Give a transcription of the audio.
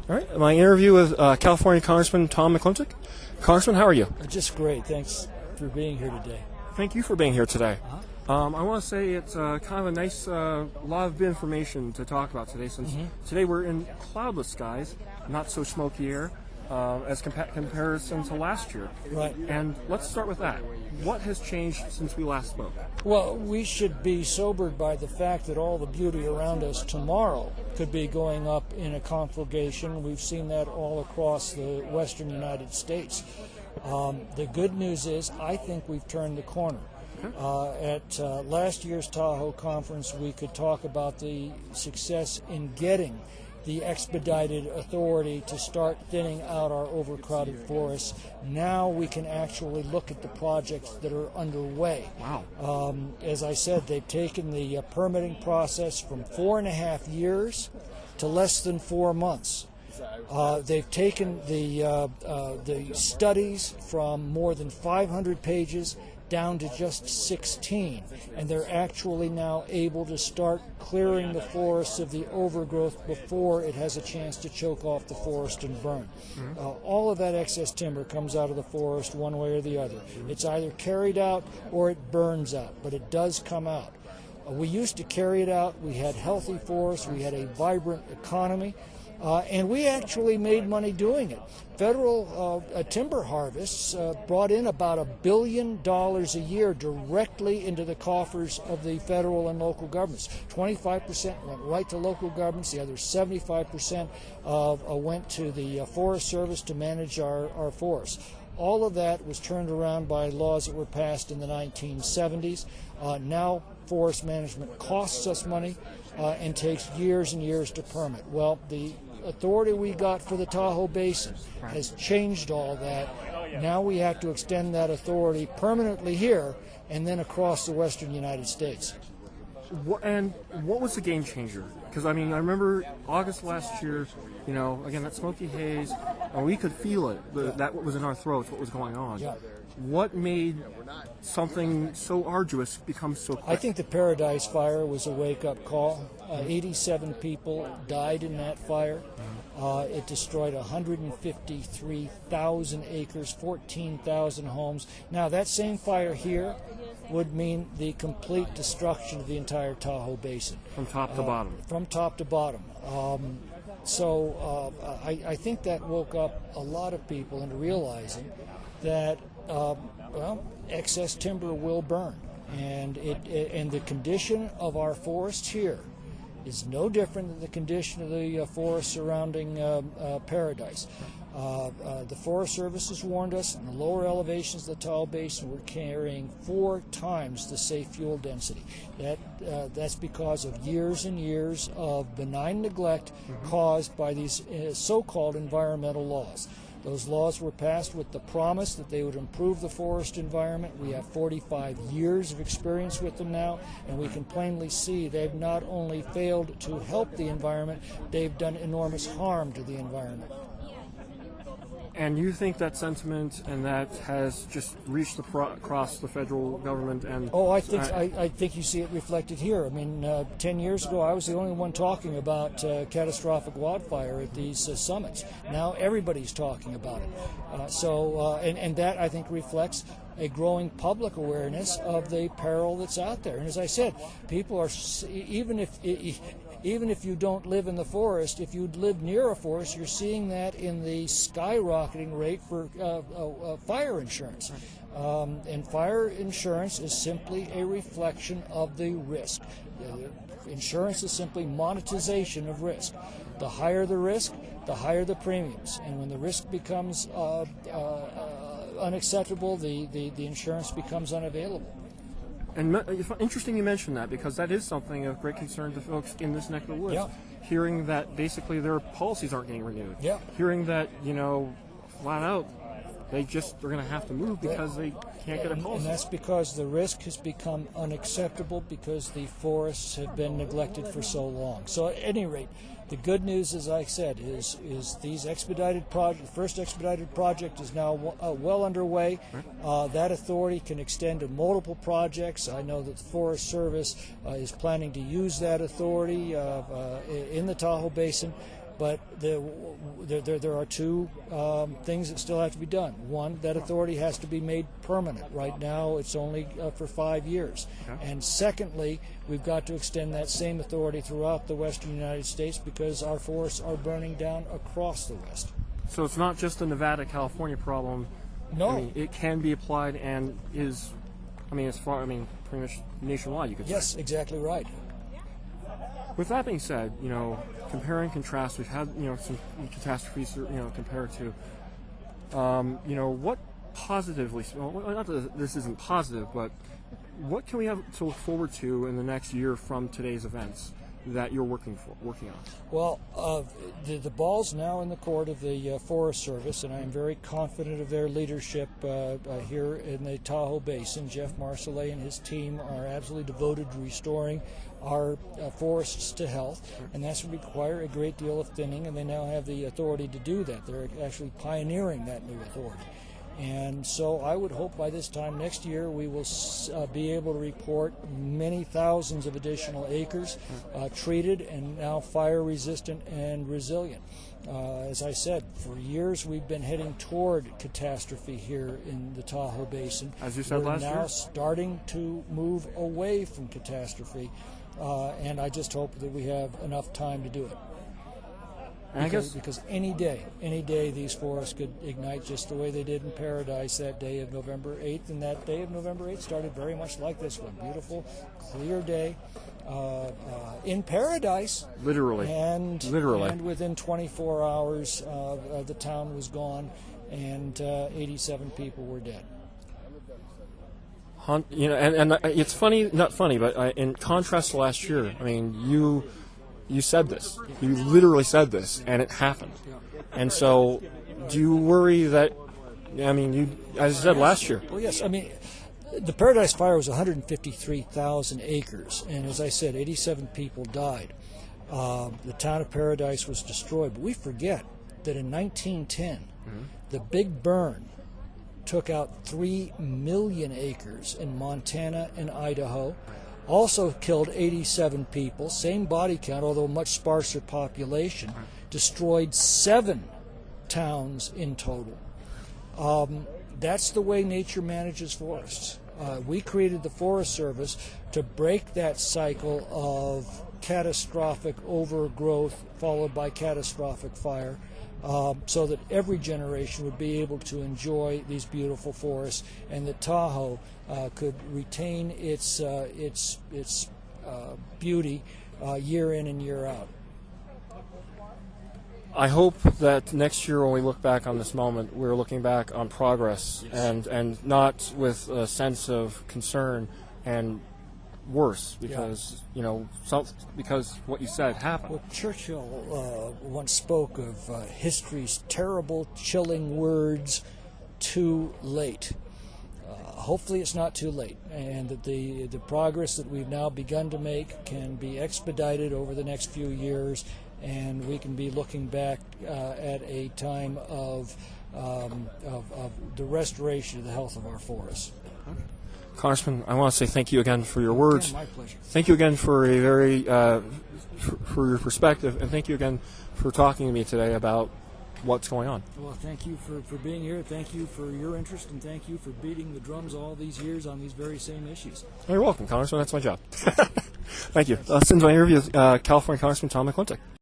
All right, my interview with California Congressman Tom McClintock. Congressman, how are you? Just great. Thanks for being here today. Thank you for being here today. I want to say it's kind of a nice lot of information to talk about today, since today we're in cloudless skies, not so smoky air, as comparison to last year. Right. And let's start with that. What has changed since we last spoke? Well, we should be sobered by the fact that all the beauty around us tomorrow could be going up in a conflagration. We've seen that all across the western United States. The good news is I think we've turned the corner. At last year's Tahoe conference, we could talk about the success in getting the expedited authority to start thinning out our overcrowded forests. Now we can actually look at the projects that are underway. Wow. As I said, they've taken the permitting process from 4.5 years to less than 4 months. They've taken the studies from more than 500 pages down to just 16, and they're actually now able to start clearing the forests of the overgrowth before it has a chance to choke off the forest and burn. All of that excess timber comes out of the forest one way or the other. It's either carried out or it burns out, but it does come out. We used to carry it out. We had healthy forests. We had a vibrant economy. And we actually made money doing it. Federal timber harvests brought in about $1 billion a year directly into the coffers of the federal and local governments. 25% went right to local governments. The other 75% went to the Forest Service to manage our forests. All of that was turned around by laws that were passed in the 1970s. Now forest management costs us money and takes years and years to permit. Well, the authority we got for the Tahoe Basin has changed all that. Now we have to extend that authority permanently here and then across the western United States. And what was the game changer? Because, I mean, I remember August last year, you know, again, that smoky haze, and we could feel it, that what was in our throats, what was going on. Yeah. What made something so arduous become so quick? I think the Paradise Fire was a wake-up call. 87 people died in that fire. It destroyed 153,000 acres, 14,000 homes. Now, that same fire here would mean the complete destruction of the entire Tahoe Basin. From top to bottom. From top to bottom. I think that woke up a lot of people into realizing that excess timber will burn, and the condition of our forests here is no different than the condition of the forest surrounding Paradise. The Forest Service has warned us in the lower elevations of the Tahoe Basin we're carrying 4 times the safe fuel density. That's because of years and years of benign neglect caused by these so-called environmental laws. Those laws were passed with the promise that they would improve the forest environment. We have 45 years of experience with them now, and we can plainly see they've not only failed to help the environment, they've done enormous harm to the environment. And you think that sentiment and that has just reached across the federal government and... Oh, I think you see it reflected here. I mean, 10 years ago, I was the only one talking about catastrophic wildfire at these summits. Now everybody's talking about it. And that, I think, reflects a growing public awareness of the peril that's out there. And as I said, people are, even if you don't live in the forest, if you live near a forest, you're seeing that in the skyrocketing rate for fire insurance. And fire insurance is simply a reflection of the risk. Insurance is simply monetization of risk. The higher the risk, the higher the premiums. And when the risk becomes unacceptable, the insurance becomes unavailable. And interesting you mentioned that, because that is something of great concern to folks in this neck of the woods. Yeah. Hearing that basically their policies aren't getting renewed. Yeah. Hearing that, flat out, they're going to have to move because they can't get a policy. And that's because the risk has become unacceptable because the forests have been neglected for so long. So at any rate, the good news, as I said, is these expedited project. The first expedited project is now well underway. That authority can extend to multiple projects. I know that the Forest Service is planning to use that authority in the Tahoe Basin. But there are two things that still have to be done. One, that authority has to be made permanent. Right now, it's only for 5 years. Okay. And secondly, we've got to extend that same authority throughout the western United States because our forests are burning down across the West. So it's not just a Nevada-California problem. No. I mean, it can be applied and is, pretty much nationwide, you could say. Yes, exactly right. With that being said, compare and contrast, we've had, some catastrophes, compared to, what positively, well, not that this isn't positive, but what can we have to look forward to in the next year from today's events that you're working on? Well, the ball's now in the court of the Forest Service, and I am very confident of their leadership here in the Tahoe Basin. Jeff Marcellet and his team are absolutely devoted to restoring our forests to health, and that's going to require a great deal of thinning, and they now have the authority to do that. They're actually pioneering that new authority. And so I would hope by this time next year we will be able to report many thousands of additional acres treated and now fire resistant and resilient. As I said, for years we've been heading toward catastrophe here in the Tahoe Basin. As you said last year? We're now starting to move away from catastrophe, and I just hope that we have enough time to do it. Because any day these forests could ignite just the way they did in Paradise that day of November 8th, and that day of November 8th started very much like this one. Beautiful, clear day in Paradise. Literally. And within 24 hours, the town was gone, and 87 people were dead. And it's funny, not funny, but in contrast to last year, you said this. You literally said this, and it happened. And so, do you worry that, as I said last year? Well, yes. The Paradise Fire was 153,000 acres, and as I said, 87 people died. The town of Paradise was destroyed. But we forget that in 1910, the Big Burn took out 3 million acres in Montana and Idaho. Also killed 87 people, same body count, although much sparser population, destroyed 7 towns in total. That's the way nature manages forests. We created the Forest Service to break that cycle of catastrophic overgrowth followed by catastrophic fire, so that every generation would be able to enjoy these beautiful forests, and that Tahoe could retain its beauty year in and year out. I hope that next year when we look back on this moment, we're looking back on progress, yes, and not with a sense of concern and worse, because because what you said happened. Well, Churchill once spoke of history's terrible, chilling words, "too late." Hopefully it's not too late, and that the progress that we've now begun to make can be expedited over the next few years, and we can be looking back at a time of the restoration of the health of our forests. Congressman, I want to say thank you again for your words. Yeah, my pleasure. Thank you again for a very for your perspective, and thank you again for talking to me today about what's going on. Well, thank you for being here. Thank you for your interest, and thank you for beating the drums all these years on these very same issues. You're welcome, Congressman. That's my job. Thank you. This ends my interview with California Congressman Tom McClintock.